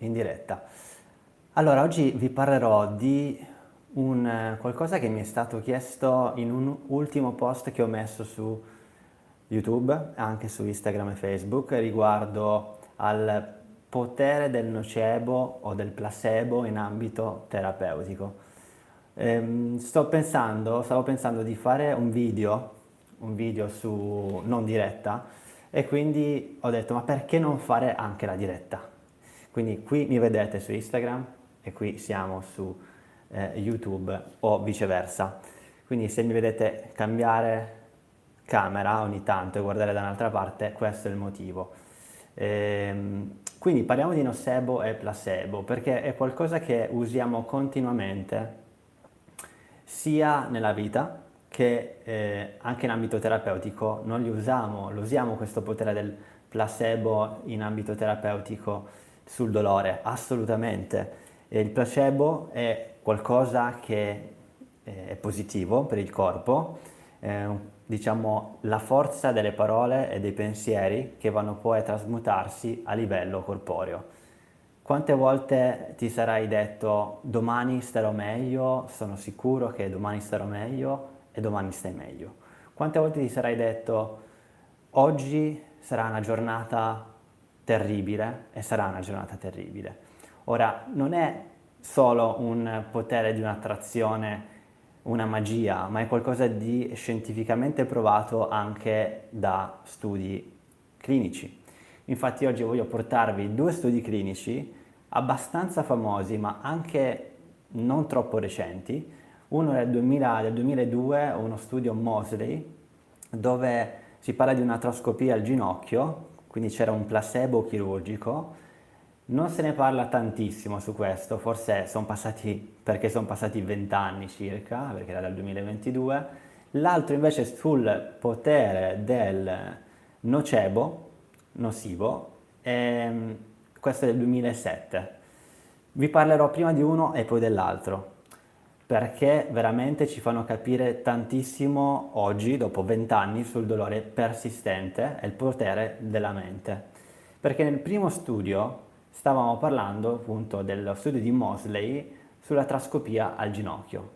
in diretta. Allora, oggi vi parlerò di qualcosa che mi è stato chiesto in un ultimo post che ho messo su YouTube, anche su Instagram e Facebook, riguardo al potere del nocebo o del placebo in ambito terapeutico. Stavo pensando di fare un video su non diretta, e quindi ho detto, ma perché non fare anche la diretta? Quindi qui mi vedete su Instagram e qui siamo su YouTube o viceversa. Quindi se mi vedete cambiare camera ogni tanto e guardare da un'altra parte, questo è il motivo. Quindi parliamo di nocebo e placebo perché è qualcosa che usiamo continuamente sia nella vita che anche in ambito terapeutico. Non lo usiamo questo potere del placebo in ambito terapeutico sul dolore, assolutamente. E il placebo è qualcosa che è positivo per il corpo, diciamo la forza delle parole e dei pensieri che vanno poi a trasmutarsi a livello corporeo. Quante volte ti sarai detto domani starò meglio, sono sicuro che domani starò meglio e domani stai meglio? Quante volte ti sarai detto oggi sarà una giornata terribile e sarà una giornata terribile? Ora, non è solo un potere di un'attrazione, una magia, ma è qualcosa di scientificamente provato anche da studi clinici. Infatti oggi voglio portarvi due studi clinici abbastanza famosi, ma anche non troppo recenti. Uno del 2002, uno studio Mosley, dove si parla di una trascopia al ginocchio, quindi c'era un placebo chirurgico. Non se ne parla tantissimo su questo, forse perché sono passati 20 anni circa, perché era dal 2022. L'altro invece sul potere del nocebo, nocivo, questo è del 2007. Vi parlerò prima di uno e poi dell'altro, perché veramente ci fanno capire tantissimo oggi, dopo 20 anni, sul dolore persistente e il potere della mente. Perché nel primo studio stavamo parlando appunto dello studio di Mosley sulla trascopia al ginocchio,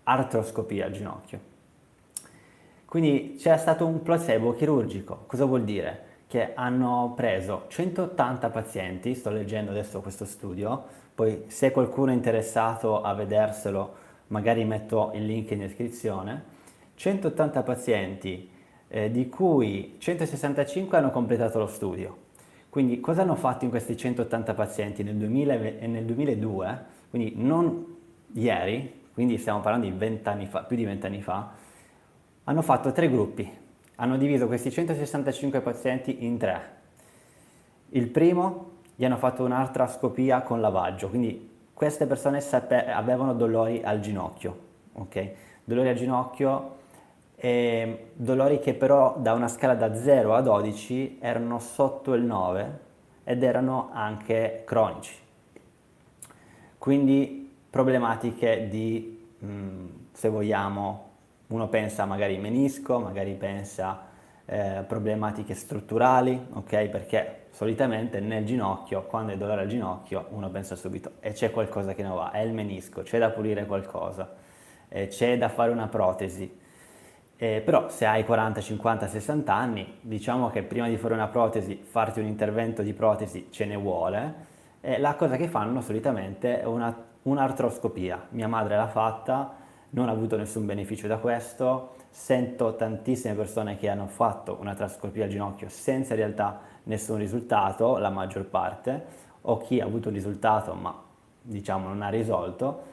artroscopia al ginocchio. Quindi c'è stato un placebo chirurgico. Cosa vuol dire? Che hanno preso 180 pazienti, sto leggendo adesso questo studio, poi se qualcuno è interessato a vederselo magari metto il link in descrizione. 180 pazienti, di cui 165 hanno completato lo studio. Quindi cosa hanno fatto in questi 180 pazienti nel 2000 e nel 2002, quindi non ieri, quindi stiamo parlando di 20 anni fa, più di 20 anni fa, hanno fatto tre gruppi, hanno diviso questi 165 pazienti in tre. Il primo gli hanno fatto un'artroscopia con lavaggio, quindi queste persone avevano dolori al ginocchio, ok? Dolori al ginocchio, dolori che però da una scala da 0 a 12 erano sotto il 9 ed erano anche cronici. Quindi problematiche di, se vogliamo, uno pensa magari menisco, magari pensa problematiche strutturali, ok? Perché solitamente nel ginocchio, quando hai dolore al ginocchio, uno pensa subito e c'è qualcosa che non va, è il menisco, c'è da pulire qualcosa, c'è da fare una protesi. Però se hai 40, 50, 60 anni, diciamo che prima di fare una protesi, farti un intervento di protesi ce ne vuole. La cosa che fanno solitamente è un'artroscopia. Mia madre l'ha fatta, non ha avuto nessun beneficio da questo. Sento tantissime persone che hanno fatto una trascopia al ginocchio senza in realtà nessun risultato, la maggior parte, o chi ha avuto un risultato ma diciamo non ha risolto.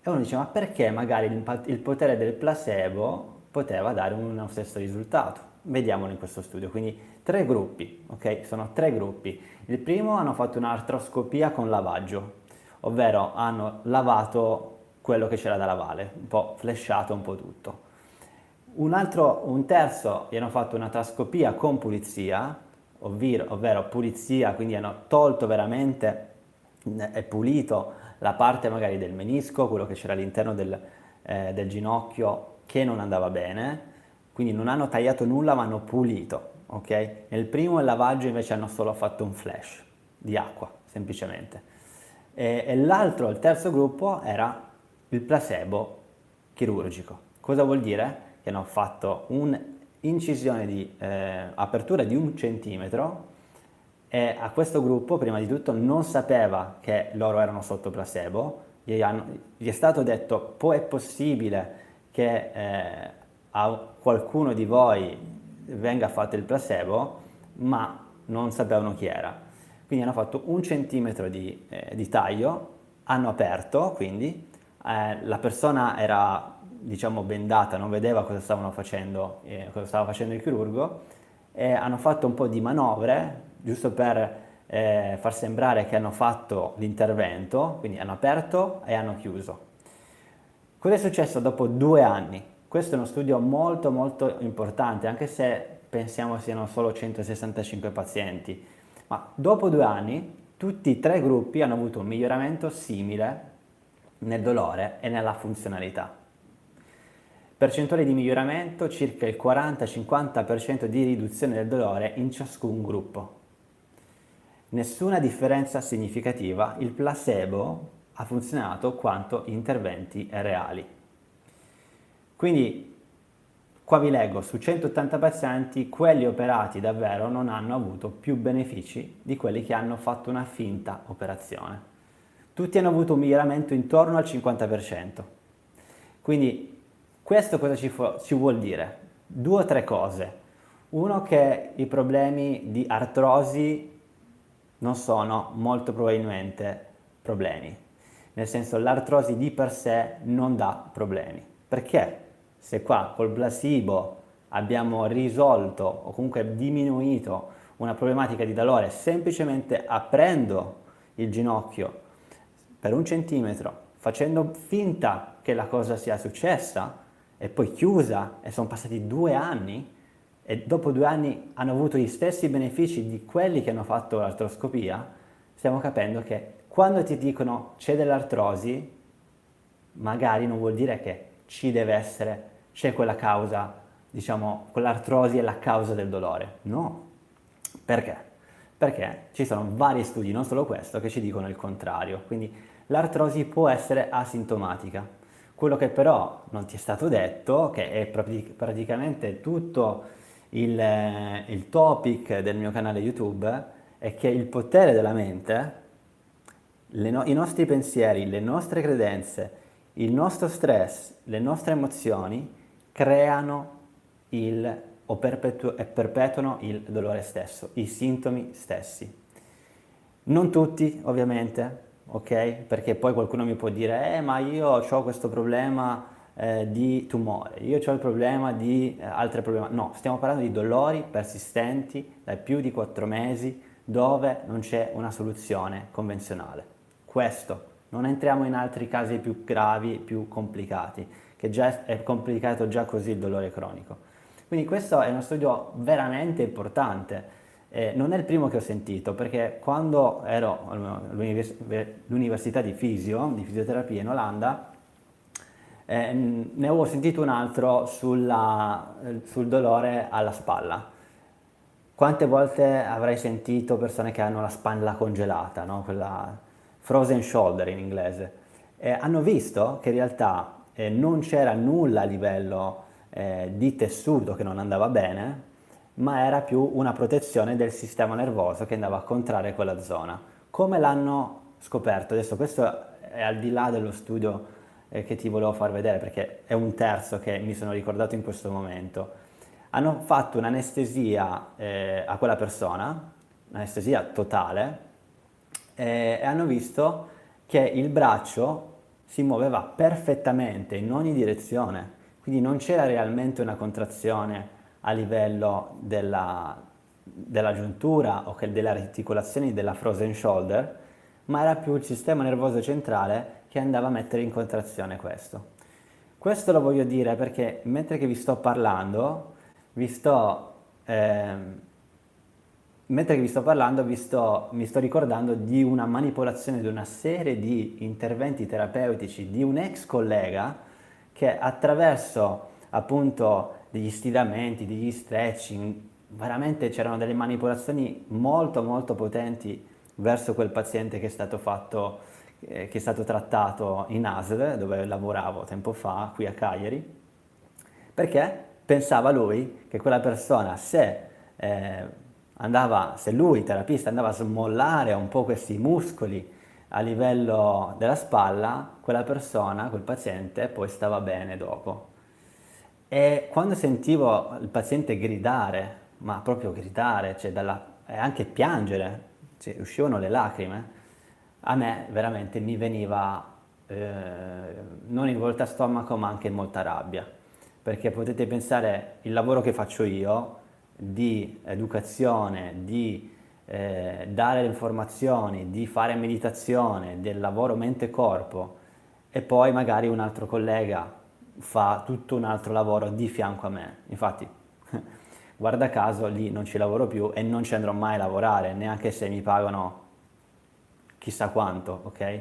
E uno dice, ma perché magari il potere del placebo poteva dare uno stesso risultato? Vediamolo in questo studio. Quindi tre gruppi, ok? Sono tre gruppi. Il primo hanno fatto un'artroscopia con lavaggio, ovvero hanno lavato quello che c'era da lavare, un po' flesciato un po' tutto. Un terzo gli hanno fatto una trascopia con pulizia, ovvero pulizia, quindi hanno tolto veramente e pulito la parte magari del menisco, quello che c'era all'interno del ginocchio che non andava bene, quindi non hanno tagliato nulla ma hanno pulito, ok? Nel primo il lavaggio invece hanno solo fatto un flash di acqua, semplicemente. il terzo gruppo era il placebo chirurgico. Cosa vuol dire? Che hanno fatto un'incisione di apertura di 1 centimetro e a questo gruppo prima di tutto non sapeva che loro erano sotto placebo, gli è stato detto è possibile che a qualcuno di voi venga fatto il placebo, ma non sapevano chi era. Quindi hanno fatto 1 centimetro di taglio, hanno aperto, quindi la persona era diciamo bendata, non vedeva cosa stava facendo il chirurgo, e hanno fatto un po' di manovre giusto per far sembrare che hanno fatto l'intervento, quindi hanno aperto e hanno chiuso. Cosa è successo dopo 2 anni? Questo è uno studio molto molto importante, anche se pensiamo siano solo 165 pazienti, ma dopo 2 anni tutti e tre gruppi hanno avuto un miglioramento simile nel dolore e nella funzionalità. Percentuale di miglioramento circa il 40-50% di riduzione del dolore in ciascun gruppo. Nessuna differenza significativa, il placebo ha funzionato quanto interventi reali. Quindi qua vi leggo, su 180 pazienti, quelli operati davvero non hanno avuto più benefici di quelli che hanno fatto una finta operazione. Tutti hanno avuto un miglioramento intorno al 50%. Quindi questo cosa ci vuol dire? 2 o 3 cose. Uno, che i problemi di artrosi non sono molto probabilmente problemi. Nel senso, l'artrosi di per sé non dà problemi. Perché? Se qua col placebo abbiamo risolto o comunque diminuito una problematica di dolore semplicemente aprendo il ginocchio per 1 centimetro, facendo finta che la cosa sia successa e poi chiusa, e sono passati 2 anni, e dopo 2 anni hanno avuto gli stessi benefici di quelli che hanno fatto l'artroscopia, stiamo capendo che quando ti dicono c'è dell'artrosi, magari non vuol dire che c'è quella causa, diciamo, quell'artrosi è la causa del dolore. No. Perché? Perché ci sono vari studi, non solo questo, che ci dicono il contrario. Quindi l'artrosi può essere asintomatica. Quello che però non ti è stato detto, che è praticamente tutto il topic del mio canale YouTube, è che il potere della mente, i nostri pensieri, le nostre credenze, il nostro stress, le nostre emozioni creano e perpetuano il dolore stesso, i sintomi stessi. Non tutti, ovviamente, ok? Perché poi qualcuno mi può dire, ma io ho questo problema di tumore, io ho il problema di altri problemi. No, stiamo parlando di dolori persistenti da più di 4 mesi dove non c'è una soluzione convenzionale. Questo, non entriamo in altri casi più gravi, più complicati, che già è complicato già così il dolore cronico. Quindi questo è uno studio veramente importante. Non è il primo che ho sentito, perché quando ero all'università di fisioterapia in Olanda, ne avevo sentito un altro sul dolore alla spalla. Quante volte avrai sentito persone che hanno la spalla congelata, no? Quella frozen shoulder in inglese, hanno visto che in realtà non c'era nulla a livello di tessuto che non andava bene, ma era più una protezione del sistema nervoso che andava a contrarre quella zona. Come l'hanno scoperto? Adesso questo è al di là dello studio che ti volevo far vedere, perché è un terzo che mi sono ricordato in questo momento. Hanno fatto un'anestesia a quella persona, un'anestesia totale, e hanno visto che il braccio si muoveva perfettamente in ogni direzione, quindi non c'era realmente una contrazione a livello della giuntura o delle articolazioni della frozen shoulder, ma era più il sistema nervoso centrale che andava a mettere in contrazione questo. Questo lo voglio dire perché mentre che vi sto parlando, vi sto, ehm, mi sto ricordando di una manipolazione di una serie di interventi terapeutici di un ex collega che attraverso appunto degli stiramenti, degli stretching, veramente c'erano delle manipolazioni molto molto potenti verso quel paziente che è stato trattato in ASL, dove lavoravo tempo fa, qui a Cagliari, perché pensava lui che quella persona, se lui, terapista, andava a smollare un po' questi muscoli a livello della spalla, quella persona, quel paziente, poi stava bene dopo. E quando sentivo il paziente gridare, ma proprio gridare, cioè e anche piangere, cioè uscivano le lacrime, a me veramente mi veniva non il volta stomaco, ma anche molta rabbia, perché potete pensare il lavoro che faccio io di educazione, di dare le informazioni, di fare meditazione, del lavoro mente-corpo, e poi magari un altro collega fa tutto un altro lavoro di fianco a me. Infatti, guarda caso, lì non ci lavoro più e non ci andrò mai a lavorare, neanche se mi pagano chissà quanto, ok?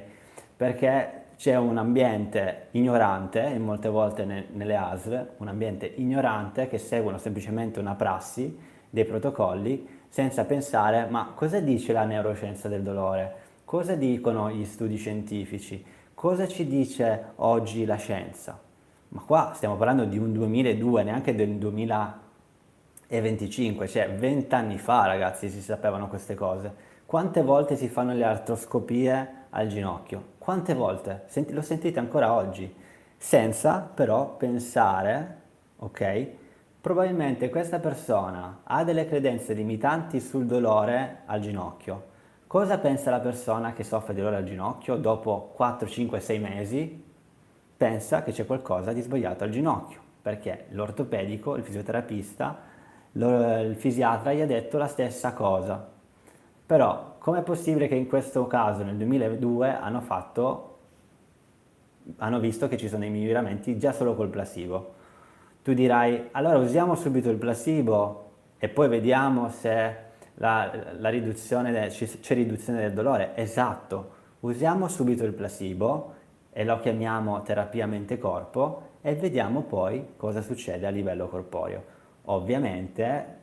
Perché c'è un ambiente ignorante, in molte volte nelle ASL, un ambiente ignorante che seguono semplicemente una prassi, dei protocolli, senza pensare ma cosa dice la neuroscienza del dolore? Cosa dicono gli studi scientifici? Cosa ci dice oggi la scienza? Ma qua stiamo parlando di un 2002, neanche del 2025, cioè 20 anni fa, ragazzi, si sapevano queste cose. Quante volte si fanno le artroscopie al ginocchio? Quante volte? Lo sentite ancora oggi? Senza però pensare, ok? Probabilmente questa persona ha delle credenze limitanti sul dolore al ginocchio. Cosa pensa la persona che soffre di dolore al ginocchio dopo 4, 5, 6 mesi? Pensa che c'è qualcosa di sbagliato al ginocchio, perché l'ortopedico, il fisioterapista, il fisiatra gli ha detto la stessa cosa. Però com'è possibile che in questo caso nel 2002 hanno visto che ci sono dei miglioramenti già solo col placebo? Tu dirai, allora usiamo subito il placebo e poi vediamo se la riduzione c'è riduzione del dolore. Esatto, usiamo subito il placebo e lo chiamiamo terapia mente-corpo e vediamo poi cosa succede a livello corporeo. Ovviamente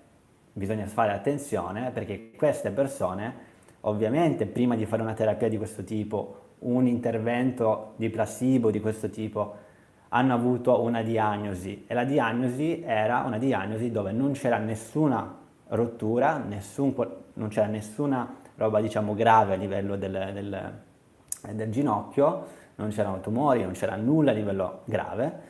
bisogna fare attenzione perché queste persone, ovviamente prima di fare una terapia di questo tipo, un intervento di placebo di questo tipo, hanno avuto una diagnosi e la diagnosi era una diagnosi dove non c'era nessuna rottura, non c'era nessuna roba diciamo grave a livello del ginocchio, non c'erano tumori, non c'era nulla a livello grave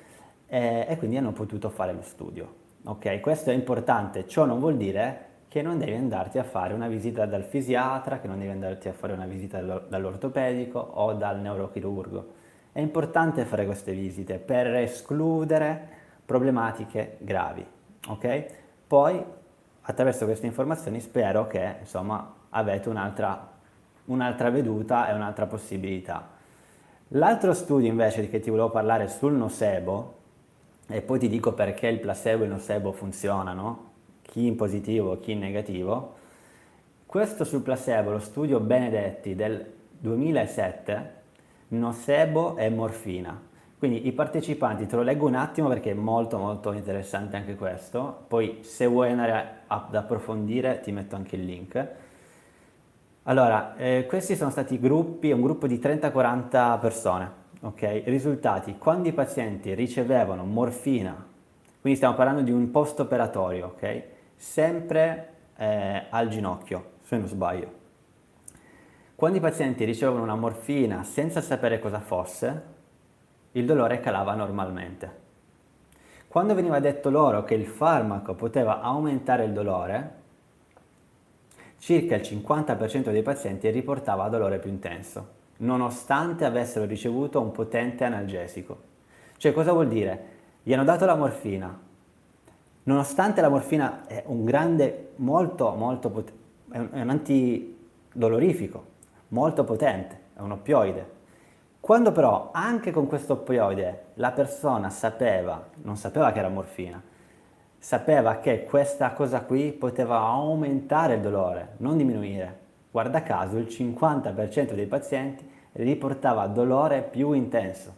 e quindi hanno potuto fare lo studio. Ok, questo è importante, ciò non vuol dire che non devi andarti a fare una visita dal fisiatra, che non devi andarti a fare una visita dall'ortopedico o dal neurochirurgo. È importante fare queste visite per escludere problematiche gravi, ok? Poi attraverso queste informazioni spero che insomma avete un'altra veduta e un'altra possibilità. L'altro studio invece che ti volevo parlare sul nocebo, e poi ti dico perché il placebo e il nocebo funzionano, chi in positivo, chi in negativo. Questo sul placebo, lo studio Benedetti del 2007, nocebo e morfina. Quindi i partecipanti, te lo leggo un attimo perché è molto molto interessante anche questo, poi se vuoi andare ad approfondire ti metto anche il link. Allora, questi sono stati un gruppo di 30-40 persone, ok? Risultati, quando i pazienti ricevevano morfina, quindi stiamo parlando di un post operatorio, ok? Sempre al ginocchio, se non sbaglio. Quando i pazienti ricevevano una morfina senza sapere cosa fosse, il dolore calava normalmente. Quando veniva detto loro che il farmaco poteva aumentare il dolore, circa il 50% dei pazienti riportava dolore più intenso, nonostante avessero ricevuto un potente analgesico. Cioè, cosa vuol dire? Gli hanno dato la morfina, nonostante la morfina è un grande, è un antidolorifico, molto potente, è un oppioide. Quando però anche con questo oppioide la persona non sapeva che era morfina, sapeva che questa cosa qui poteva aumentare il dolore, non diminuire. Guarda caso il 50% dei pazienti riportava dolore più intenso.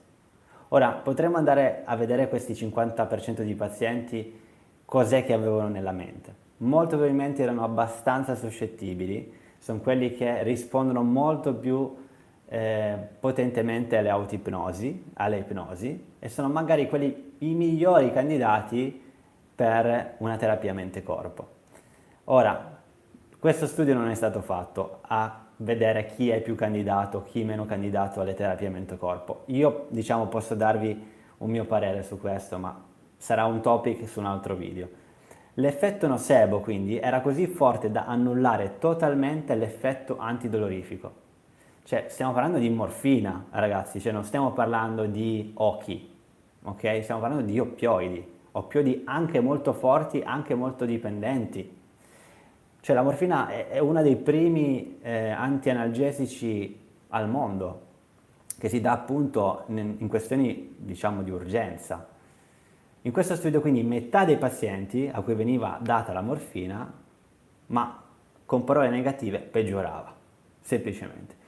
Ora potremmo andare a vedere questi 50% di pazienti cos'è che avevano nella mente. Molto probabilmente erano abbastanza suscettibili, sono quelli che rispondono molto più potentemente alle ipnosi e sono magari quelli i migliori candidati per una terapia mente-corpo. Ora, questo studio non è stato fatto a vedere chi è più candidato, chi meno candidato alle terapie mente-corpo. Io, diciamo, posso darvi un mio parere su questo, ma sarà un topic su un altro video. L'effetto nocebo, quindi, era così forte da annullare totalmente l'effetto antidolorifico. Cioè, stiamo parlando di morfina, ragazzi, cioè non stiamo parlando di ochi, ok? Stiamo parlando di oppioidi anche molto forti, anche molto dipendenti. Cioè la morfina è uno dei primi antianalgesici al mondo, che si dà appunto in questioni, diciamo, di urgenza. In questo studio quindi metà dei pazienti a cui veniva data la morfina, ma con parole negative, peggiorava, semplicemente.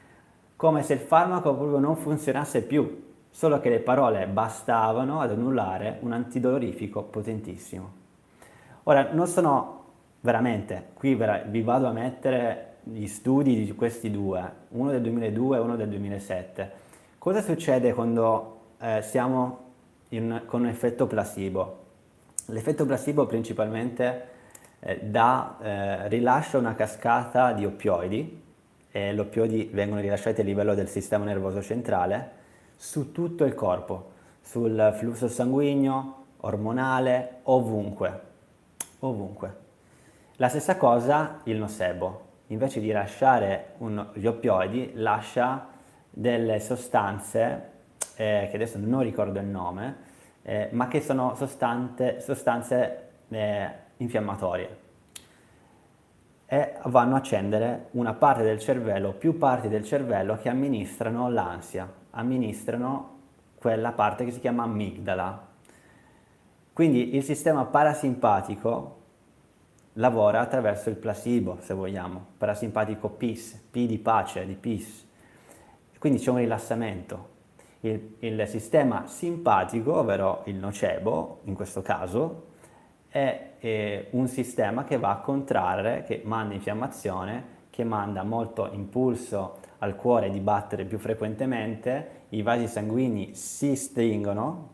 Come se il farmaco proprio non funzionasse più, solo che le parole bastavano ad annullare un antidolorifico potentissimo. Ora, non sono veramente, vi vado a mettere gli studi di questi due, uno del 2002 e uno del 2007. Cosa succede quando siamo con un effetto placebo? L'effetto placebo principalmente rilascia una cascata di oppioidi, e gli oppioidi vengono rilasciati a livello del sistema nervoso centrale, su tutto il corpo, sul flusso sanguigno, ormonale, ovunque. La stessa cosa il nocebo, invece di lasciare gli oppioidi, lascia delle sostanze, che adesso non ricordo il nome, ma che sono sostanze infiammatorie e vanno a accendere una parte del cervello, più parti del cervello che amministrano l'ansia, amministrano quella parte che si chiama amigdala. Quindi il sistema parasimpatico lavora attraverso il placebo, se vogliamo, parasimpatico PIS, P di pace, di peace. Quindi c'è un rilassamento. Il sistema simpatico, ovvero il nocebo, in questo caso, è un sistema che va a contrarre, che manda infiammazione, che manda molto impulso al cuore di battere più frequentemente, i vasi sanguigni si stringono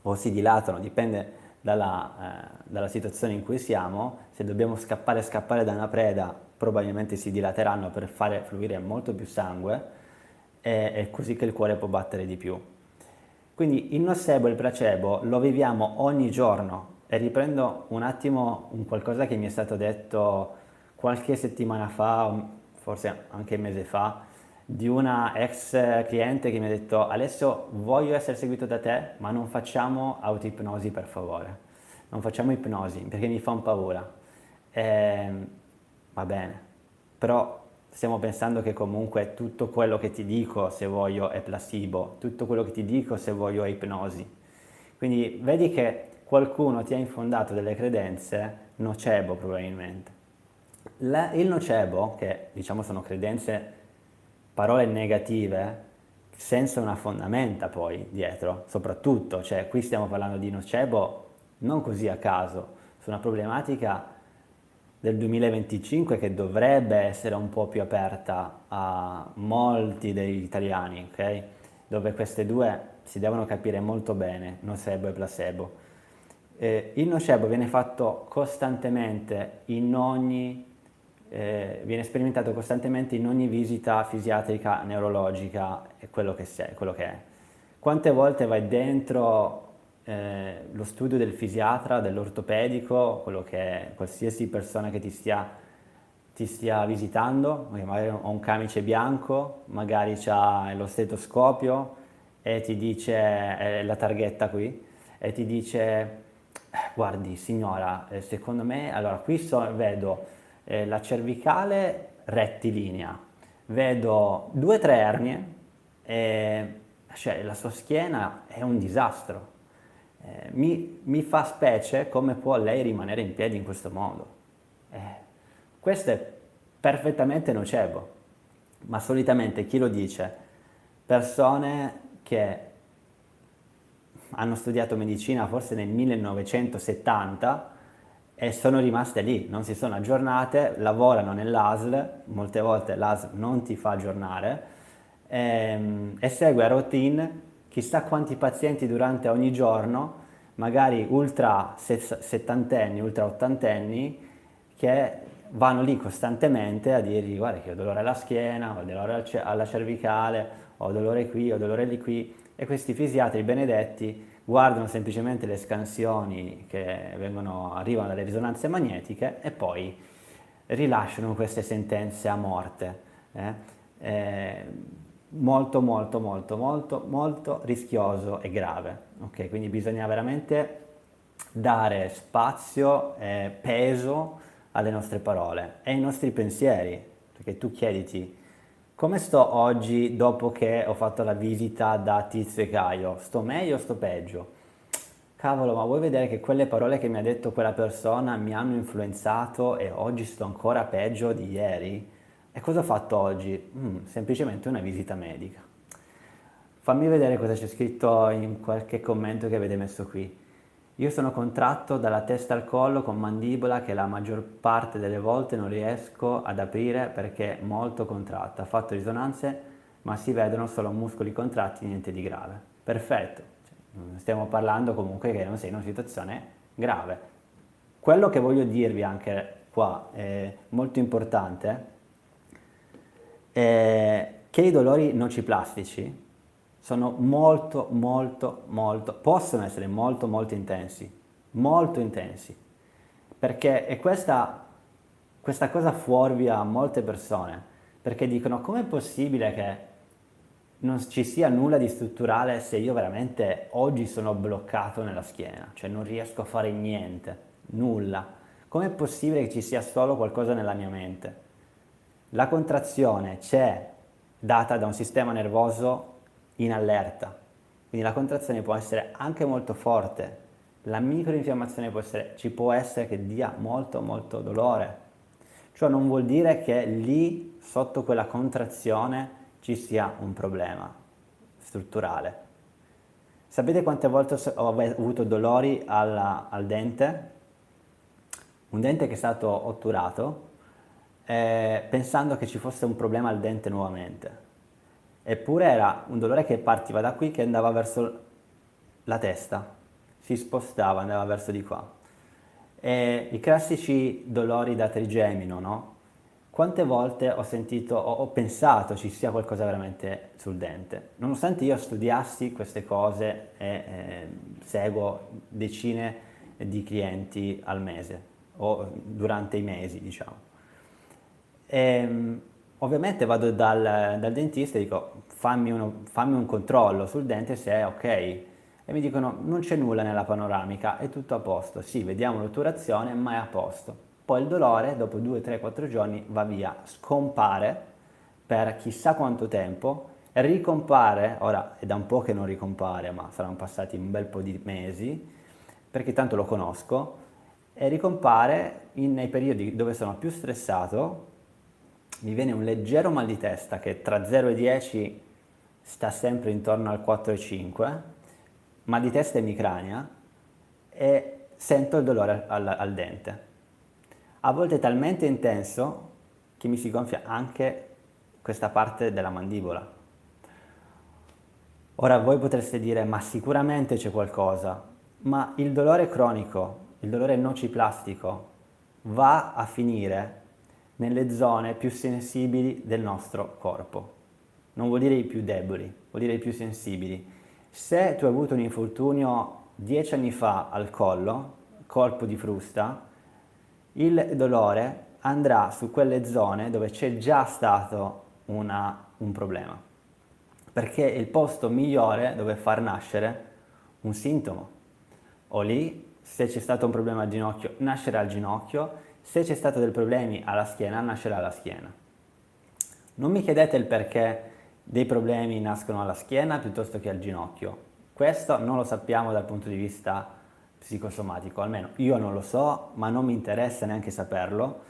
o si dilatano, dipende dalla situazione in cui siamo. Se dobbiamo scappare da una preda, probabilmente si dilateranno per fare fluire molto più sangue, e è così che il cuore può battere di più. Quindi il nocebo e il placebo lo viviamo ogni giorno, e riprendo un attimo un qualcosa che mi è stato detto qualche settimana fa, forse anche un mese fa, di una ex cliente che mi ha detto: Alessio, voglio essere seguito da te, ma non facciamo autoipnosi, per favore, non facciamo ipnosi perché mi fa un paura. Va bene, però stiamo pensando che comunque tutto quello che ti dico, se voglio, è placebo, tutto quello che ti dico, se voglio, è ipnosi. Quindi vedi che qualcuno ti ha infondato delle credenze nocebo, probabilmente. Il nocebo, che diciamo sono credenze, parole negative, senza una fondamenta poi dietro, soprattutto, cioè qui stiamo parlando di nocebo non così a caso, su una problematica del 2025 che dovrebbe essere un po' più aperta a molti degli italiani, ok? Dove queste due si devono capire molto bene, nocebo e placebo. Il nocebo viene fatto costantemente viene sperimentato costantemente in ogni visita fisiatrica, neurologica, e quello che è. Quante volte vai dentro lo studio del fisiatra, dell'ortopedico, quello che è, qualsiasi persona che ti stia visitando, magari ha un camice bianco, magari c'ha lo stetoscopio e ti dice, la targhetta qui, e ti dice: guardi signora, secondo me, allora qui vedo la cervicale rettilinea, vedo 2 o 3 ernie, cioè la sua schiena è un disastro. Mi fa specie come può lei rimanere in piedi in questo modo. Questo è perfettamente nocebo, ma solitamente chi lo dice? Persone che hanno studiato medicina forse nel 1970 e sono rimaste lì, non si sono aggiornate, lavorano nell'ASL, molte volte l'ASL non ti fa aggiornare, e segue a routine chissà quanti pazienti durante ogni giorno, magari ultra settantenni, ultra ottantenni, che vanno lì costantemente a dirgli guarda che ho dolore alla schiena, ho dolore alla cervicale, ho dolore qui, ho dolore di qui, e questi fisiatri benedetti guardano semplicemente le scansioni che arrivano dalle risonanze magnetiche e poi rilasciano queste sentenze a morte. Eh, molto molto molto molto molto rischioso e grave, ok? Quindi bisogna veramente dare spazio e peso alle nostre parole e ai nostri pensieri, perché tu chiediti come sto oggi dopo che ho fatto la visita da Tizio e Caio, sto meglio o sto peggio? Cavolo, ma vuoi vedere che quelle parole che mi ha detto quella persona mi hanno influenzato e oggi sto ancora peggio di ieri? E cosa ho fatto oggi? Semplicemente una visita medica. Fammi vedere cosa c'è scritto in qualche commento che avete messo qui. Io sono contratto dalla testa al collo con mandibola che la maggior parte delle volte non riesco ad aprire perché è molto contratta. Ha fatto risonanze, ma si vedono solo muscoli contratti, niente di grave. Perfetto. Stiamo parlando comunque che non sei in una situazione grave. Quello che voglio dirvi anche qua è molto importante è che i dolori nociplastici sono possono essere molto molto intensi, perché è questa cosa fuorvia a molte persone, perché dicono com'è possibile che non ci sia nulla di strutturale se io veramente oggi sono bloccato nella schiena, cioè non riesco a fare niente, nulla. Com'è possibile che ci sia solo qualcosa nella mia mente? La contrazione c'è data da un sistema nervoso in allerta, quindi la contrazione può essere anche molto forte, la microinfiammazione ci può essere che dia molto dolore. Ciò non vuol dire che lì, sotto quella contrazione, ci sia un problema strutturale. Sapete quante volte ho avuto dolori al dente? Un dente che è stato otturato, pensando che ci fosse un problema al dente nuovamente. Eppure era un dolore che partiva da qui, che andava verso la testa, si spostava, andava verso di qua. E i classici dolori da trigemino, no? Quante volte ho pensato ci sia qualcosa veramente sul dente, nonostante io studiassi queste cose e seguo decine di clienti al mese o durante i mesi, diciamo. Ovviamente vado dal dentista e dico fammi un controllo sul dente se è ok. E mi dicono non c'è nulla nella panoramica, è tutto a posto. Sì, vediamo l'otturazione, ma è a posto. Poi il dolore, dopo 2, 3, 4 giorni, va via, scompare per chissà quanto tempo, ricompare, ora è da un po' che non ricompare, ma saranno passati un bel po' di mesi, perché tanto lo conosco, e ricompare nei periodi dove sono più stressato, mi viene un leggero mal di testa che tra 0 e 10 sta sempre intorno al 4,5, mal di testa e emicrania, e sento il dolore al dente. A volte è talmente intenso che mi si gonfia anche questa parte della mandibola. Ora voi potreste dire, ma sicuramente c'è qualcosa, ma il dolore cronico, il dolore nociplastico, va a finire nelle zone più sensibili del nostro corpo. Non vuol dire i più deboli, vuol dire i più sensibili. Se tu hai avuto un infortunio 10 anni fa al collo, colpo di frusta, il dolore andrà su quelle zone dove c'è già stato un problema, perché è il posto migliore dove far nascere un sintomo. O lì, se c'è stato un problema al ginocchio, nascerà il ginocchio, se c'è stato dei problemi alla schiena, nascerà la schiena. Non mi chiedete il perché dei problemi nascono alla schiena piuttosto che al ginocchio. Questo non lo sappiamo dal punto di vista psicosomatico, almeno io non lo so, ma non mi interessa neanche saperlo.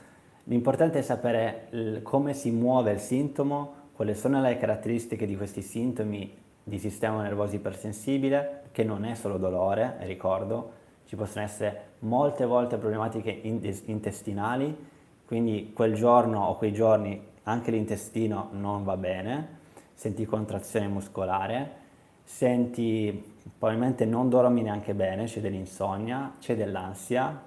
L'importante è sapere come si muove il sintomo, quali sono le caratteristiche di questi sintomi di sistema nervoso ipersensibile, che non è solo dolore, ricordo, ci possono essere molte volte problematiche intestinali, quindi quel giorno o quei giorni anche l'intestino non va bene. senti contrazione muscolare, senti probabilmente non dormi neanche bene, c'è dell'insonnia, c'è dell'ansia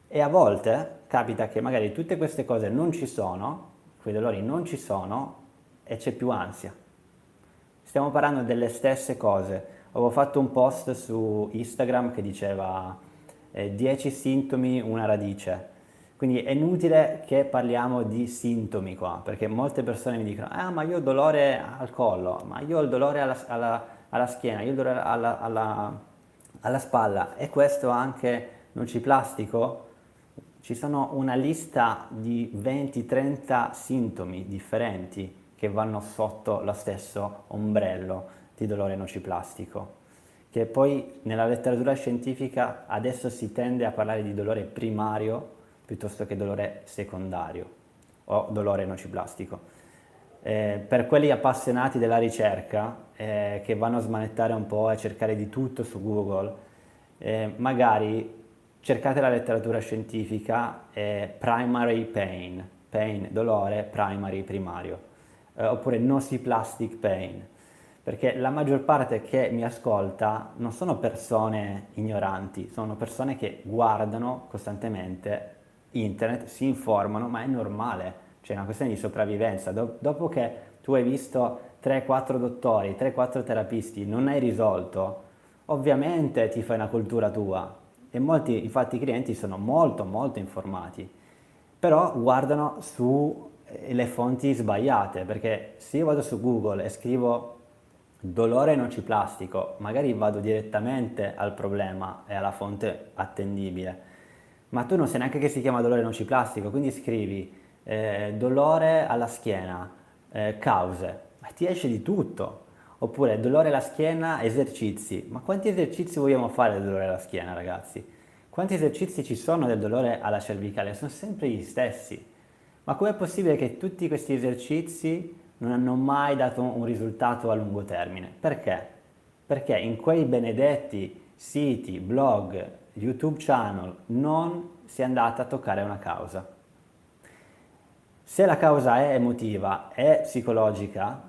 e a volte capita che magari tutte queste cose non ci sono, quei dolori non ci sono e c'è più ansia. Stiamo parlando delle stesse cose. Avevo fatto un post su Instagram che diceva 10 sintomi, una radice. Quindi è inutile che parliamo di sintomi qua, perché molte persone mi dicono, ah ma io ho dolore al collo, ma io ho il dolore alla schiena, io ho il dolore alla spalla e questo anche nociplastico. Ci sono una lista di 20-30 sintomi differenti che vanno sotto lo stesso ombrello di dolore nociplastico, che poi nella letteratura scientifica adesso si tende a parlare di dolore primario piuttosto che dolore secondario o dolore nociplastico. Per quelli appassionati della ricerca che vanno a smanettare un po' e cercare di tutto su Google, magari cercate la letteratura scientifica primary pain, pain, dolore, primary, primario, oppure nociplastic pain, perché la maggior parte che mi ascolta non sono persone ignoranti, sono persone che guardano costantemente internet, si informano, ma è normale, c'è una questione di sopravvivenza. Dopo che tu hai visto 3-4 dottori, 3-4 terapisti, non hai risolto, ovviamente ti fai una cultura tua e molti, infatti, i clienti sono molto molto informati, però guardano sulle fonti sbagliate, perché se io vado su Google e scrivo dolore nociplastico, magari vado direttamente al problema e alla fonte attendibile, ma tu non sai neanche che si chiama dolore nociplastico, quindi scrivi dolore alla schiena, cause, ma ti esce di tutto. Oppure dolore alla schiena, esercizi. Ma quanti esercizi vogliamo fare del dolore alla schiena, ragazzi? Quanti esercizi ci sono del dolore alla cervicale? Sono sempre gli stessi. Ma com'è possibile che tutti questi esercizi non hanno mai dato un risultato a lungo termine? Perché? Perché in quei benedetti siti, blog, YouTube channel non si è andata a toccare una causa. Se la causa è emotiva, è psicologica,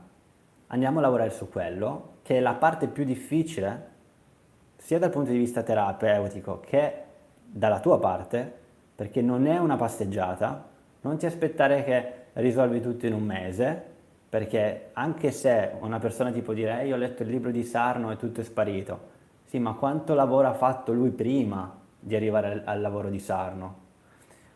andiamo a lavorare su quello, che è la parte più difficile, sia dal punto di vista terapeutico che dalla tua parte, perché non è una passeggiata, non ti aspettare che risolvi tutto in un mese, perché anche se una persona ti può dire io ho letto il libro di Sarno e tutto è sparito, sì, ma quanto lavoro ha fatto lui prima di arrivare al lavoro di Sarno?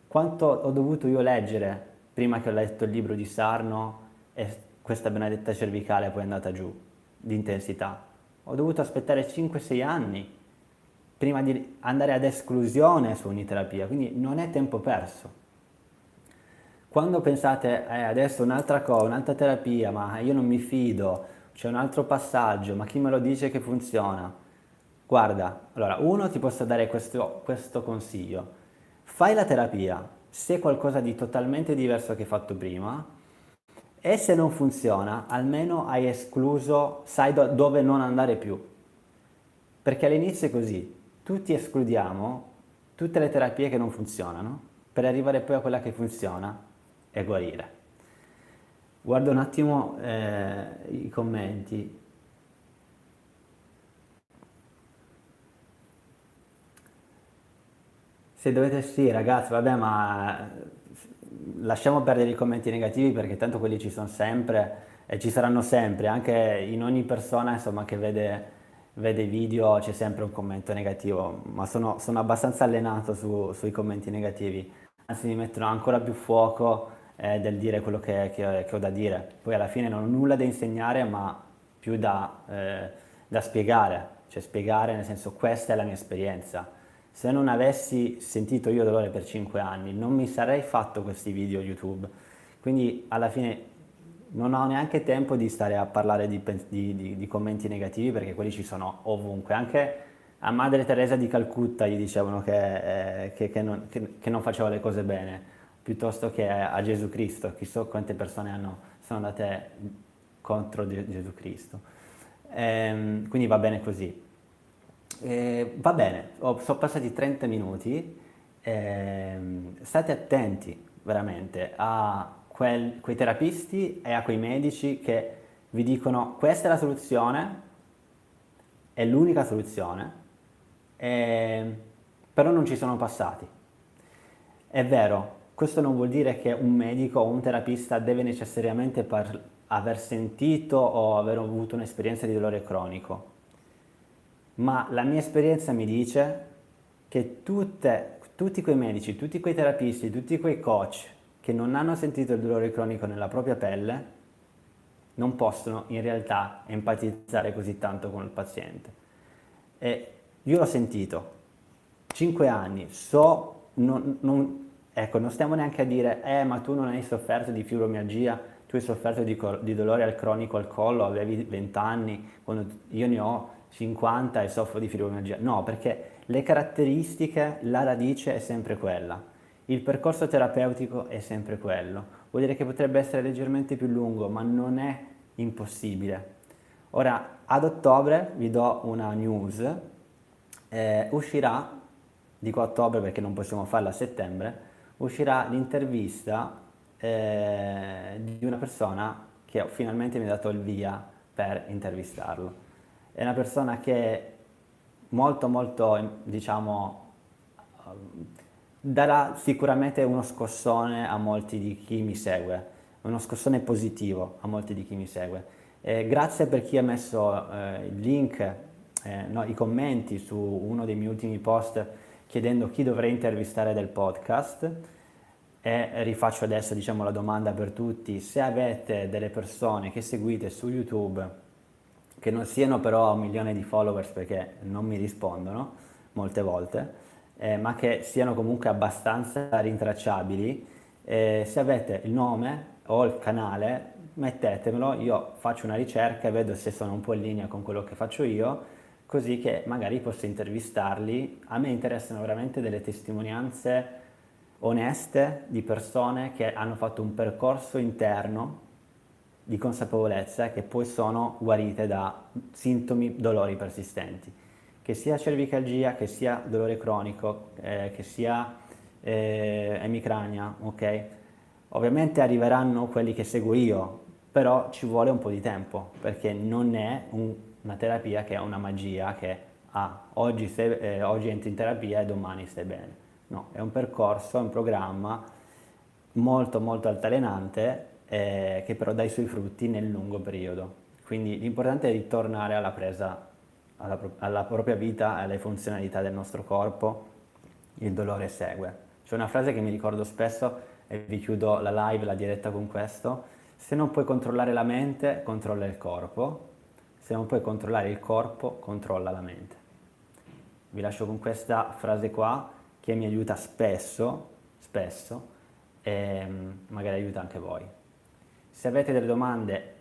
Quanto ho dovuto io leggere prima che ho letto il libro di Sarno e questa benedetta cervicale poi è andata giù di intensità? Ho dovuto aspettare 5-6 anni prima di andare ad esclusione su ogni terapia, quindi non è tempo perso. Quando pensate adesso un'altra cosa, un'altra terapia, ma io non mi fido, c'è un altro passaggio, ma chi me lo dice che funziona? Guarda, allora uno ti posso dare questo consiglio. Fai la terapia, se è qualcosa di totalmente diverso che hai fatto prima, e se non funziona, almeno hai escluso, sai dove non andare più. Perché all'inizio è così, tutti escludiamo tutte le terapie che non funzionano per arrivare poi a quella che funziona e guarire. Guardo un attimo i commenti. Se dovete, sì, ragazzi, vabbè, ma lasciamo perdere i commenti negativi perché tanto quelli ci sono sempre e ci saranno sempre, anche in ogni persona, insomma, che vede i video c'è sempre un commento negativo, ma sono abbastanza allenato sui commenti negativi, anzi mi mettono ancora più fuoco del dire quello che ho da dire. Poi alla fine non ho nulla da insegnare, ma più da spiegare, cioè spiegare nel senso questa è la mia esperienza. Se non avessi sentito io dolore per 5 anni, non mi sarei fatto questi video YouTube. Quindi alla fine non ho neanche tempo di stare a parlare di commenti negativi perché quelli ci sono ovunque. Anche a Madre Teresa di Calcutta gli dicevano che non faceva le cose bene, piuttosto che a Gesù Cristo. Chissà quante persone sono andate contro Gesù Cristo. Quindi va bene così. Va bene, sono passati 30 minuti, state attenti veramente a quei terapisti e a quei medici che vi dicono questa è la soluzione, è l'unica soluzione, e- però non ci sono passati. È vero, questo non vuol dire che un medico o un terapista deve necessariamente aver sentito o aver avuto un'esperienza di dolore cronico, ma la mia esperienza mi dice che tutti quei medici, tutti quei terapisti, tutti quei coach che non hanno sentito il dolore cronico nella propria pelle non possono in realtà empatizzare così tanto con il paziente. E io l'ho sentito, 5 anni, ecco, non stiamo neanche a dire, ma tu non hai sofferto di fibromialgia, tu hai sofferto di dolore al cronico al collo, avevi 20 anni, quando io ne ho 50 e soffro di fibromialgia. No, perché le caratteristiche, la radice è sempre quella. Il percorso terapeutico è sempre quello. Vuol dire che potrebbe essere leggermente più lungo, ma non è impossibile. Ora, ad ottobre vi do una news, uscirà, dico a ottobre perché non possiamo farla a settembre, uscirà l'intervista di una persona che finalmente mi ha dato il via per intervistarlo. È una persona che è molto molto, diciamo, darà sicuramente uno scossone a molti di chi mi segue, uno scossone positivo a molti di chi mi segue. Grazie per chi ha messo il link, no, i commenti su uno dei miei ultimi post chiedendo chi dovrei intervistare del podcast. E rifaccio adesso, diciamo, la domanda per tutti: se avete delle persone che seguite su YouTube che non siano però a 1 milione di followers, perché non mi rispondono molte volte, ma che siano comunque abbastanza rintracciabili, se avete il nome o il canale mettetemelo, io faccio una ricerca e vedo se sono un po' in linea con quello che faccio io, così che magari posso intervistarli. A me interessano veramente delle testimonianze oneste di persone che hanno fatto un percorso interno di consapevolezza che poi sono guarite da sintomi, dolori persistenti, che sia cervicalgia, che sia dolore cronico, che sia emicrania, ok? Ovviamente arriveranno quelli che seguo io, però ci vuole un po' di tempo, perché non è una terapia che è una magia che oggi entri in terapia e domani stai bene. No, è un percorso, è un programma molto molto altalenante, che però dà i suoi frutti nel lungo periodo. Quindi l'importante è ritornare alla presa, alla propria vita, alle funzionalità del nostro corpo. Il dolore segue. C'è una frase che mi ricordo spesso e vi chiudo la live, la diretta con questo: se non puoi controllare la mente, controlla il corpo; se non puoi controllare il corpo, controlla la mente. Vi lascio con questa frase qua che mi aiuta spesso, spesso, e magari aiuta anche voi. Se avete delle domande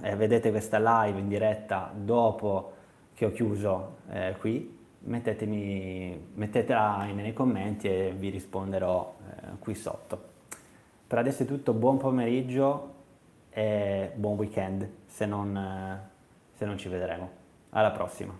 e vedete questa live in diretta dopo che ho chiuso qui, mettetela nei commenti e vi risponderò qui sotto. Per adesso è tutto, buon pomeriggio e buon weekend se non ci vedremo. Alla prossima.